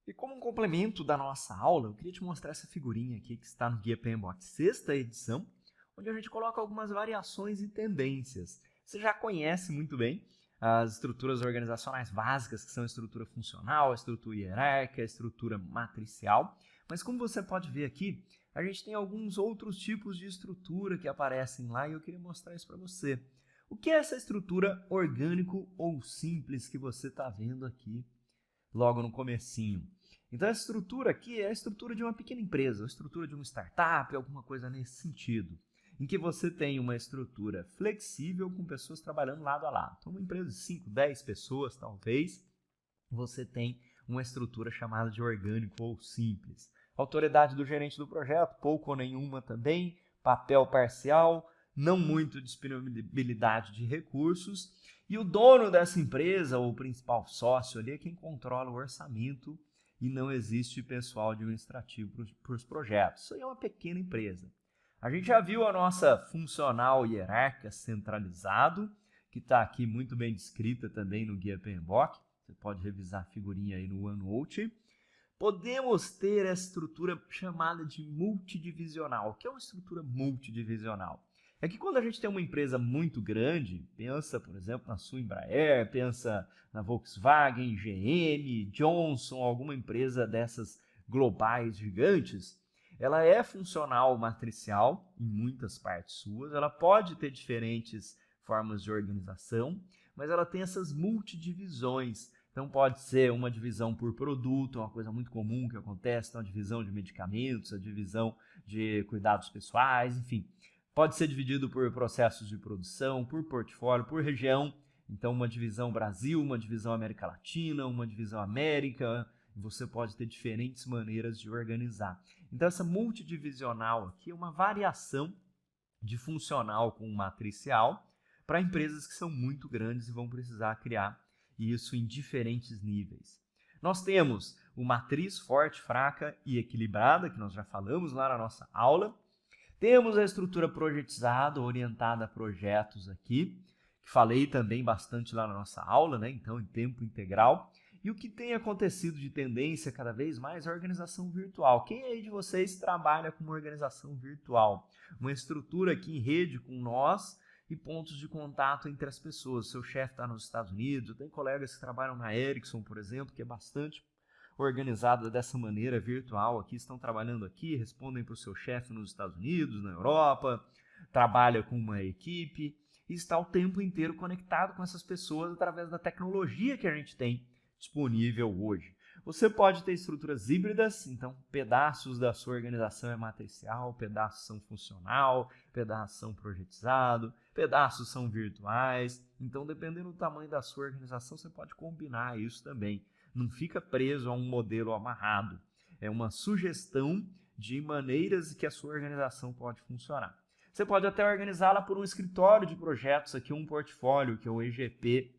E como um complemento da nossa aula, eu queria te mostrar essa figurinha aqui que está no Guia PMBOK, sexta edição, onde a gente coloca algumas variações e tendências. Você já conhece muito bem as estruturas organizacionais básicas, que são a estrutura funcional, a estrutura hierárquica, a estrutura matricial, mas como você pode ver aqui, a gente tem alguns outros tipos de estrutura que aparecem lá e eu queria mostrar isso para você. O que é essa estrutura orgânico ou simples que você está vendo aqui logo no comecinho? Então, essa estrutura aqui é a estrutura de uma pequena empresa, a estrutura de uma startup, alguma coisa nesse sentido, em que você tem uma estrutura flexível com pessoas trabalhando lado a lado. Então, uma empresa de 5, 10 pessoas, talvez, você tem uma estrutura chamada de orgânico ou simples. Autoridade do gerente do projeto, pouco ou nenhuma também, papel parcial, não muito disponibilidade de recursos, e o dono dessa empresa, ou o principal sócio ali, é quem controla o orçamento e não existe pessoal administrativo para os projetos. Isso aí é uma pequena empresa. A gente já viu a nossa funcional hierárquica centralizado, que está aqui muito bem descrita também no Guia PMBOK. Você pode revisar a figurinha aí no OneNote. Podemos ter a estrutura chamada de multidivisional. O que é uma estrutura multidivisional? É que quando a gente tem uma empresa muito grande, pensa, por exemplo, na sua Embraer, pensa na Volkswagen, GM, Johnson, alguma empresa dessas globais gigantes, ela é funcional matricial em muitas partes suas, ela pode ter diferentes formas de organização, mas ela tem essas multidivisões. Então pode ser uma divisão por produto, uma coisa muito comum que acontece, então a divisão de medicamentos, a divisão de cuidados pessoais, enfim. Pode ser dividido por processos de produção, por portfólio, por região. Então uma divisão Brasil, uma divisão América Latina, uma divisão América. Você pode ter diferentes maneiras de organizar. Então essa multidivisional aqui é uma variação de funcional com matricial para empresas que são muito grandes e vão precisar criar isso em diferentes níveis. Nós temos o matriz forte, fraca e equilibrada, que nós já falamos lá na nossa aula. Temos a estrutura projetizada, orientada a projetos aqui, que falei também bastante lá na nossa aula, né? Então em tempo integral. E o que tem acontecido de tendência cada vez mais é a organização virtual. Quem aí de vocês trabalha com uma organização virtual? Uma estrutura aqui em rede com nós e pontos de contato entre as pessoas. Seu chefe está nos Estados Unidos, eu tenho colegas que trabalham na Ericsson, por exemplo, que é bastante organizada dessa maneira virtual aqui, estão trabalhando aqui, respondem para o seu chefe nos Estados Unidos, na Europa, trabalha com uma equipe e está o tempo inteiro conectado com essas pessoas através da tecnologia que a gente tem disponível hoje. Você pode ter estruturas híbridas, então pedaços da sua organização é matricial, pedaços são funcional, pedaços são projetizados, pedaços são virtuais. Então, dependendo do tamanho da sua organização, você pode combinar isso também. Não fica preso a um modelo amarrado. É uma sugestão de maneiras que a sua organização pode funcionar. Você pode até organizá-la por um escritório de projetos, aqui um portfólio, que é o EGP,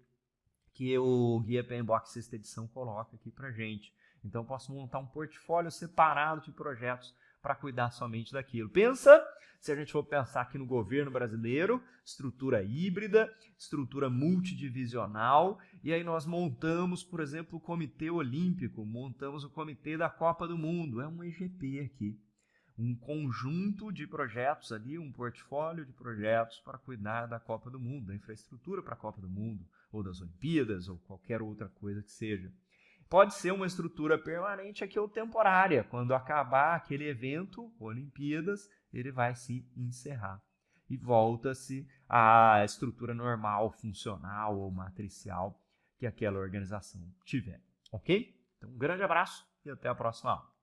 que o Guia PMBOK sexta edição coloca aqui para gente. Então, eu posso montar um portfólio separado de projetos para cuidar somente daquilo. Pensa, se a gente for pensar aqui no governo brasileiro, estrutura híbrida, estrutura multidivisional, e aí nós montamos, por exemplo, o Comitê Olímpico, montamos o Comitê da Copa do Mundo, é um EGP aqui. Um conjunto de projetos ali, um portfólio de projetos para cuidar da Copa do Mundo, da infraestrutura para a Copa do Mundo, ou das Olimpíadas, ou qualquer outra coisa que seja. Pode ser uma estrutura permanente aqui ou temporária. Quando acabar aquele evento, Olimpíadas, ele vai se encerrar. E volta-se à estrutura normal, funcional ou matricial que aquela organização tiver. Ok? Então, um grande abraço e até a próxima aula.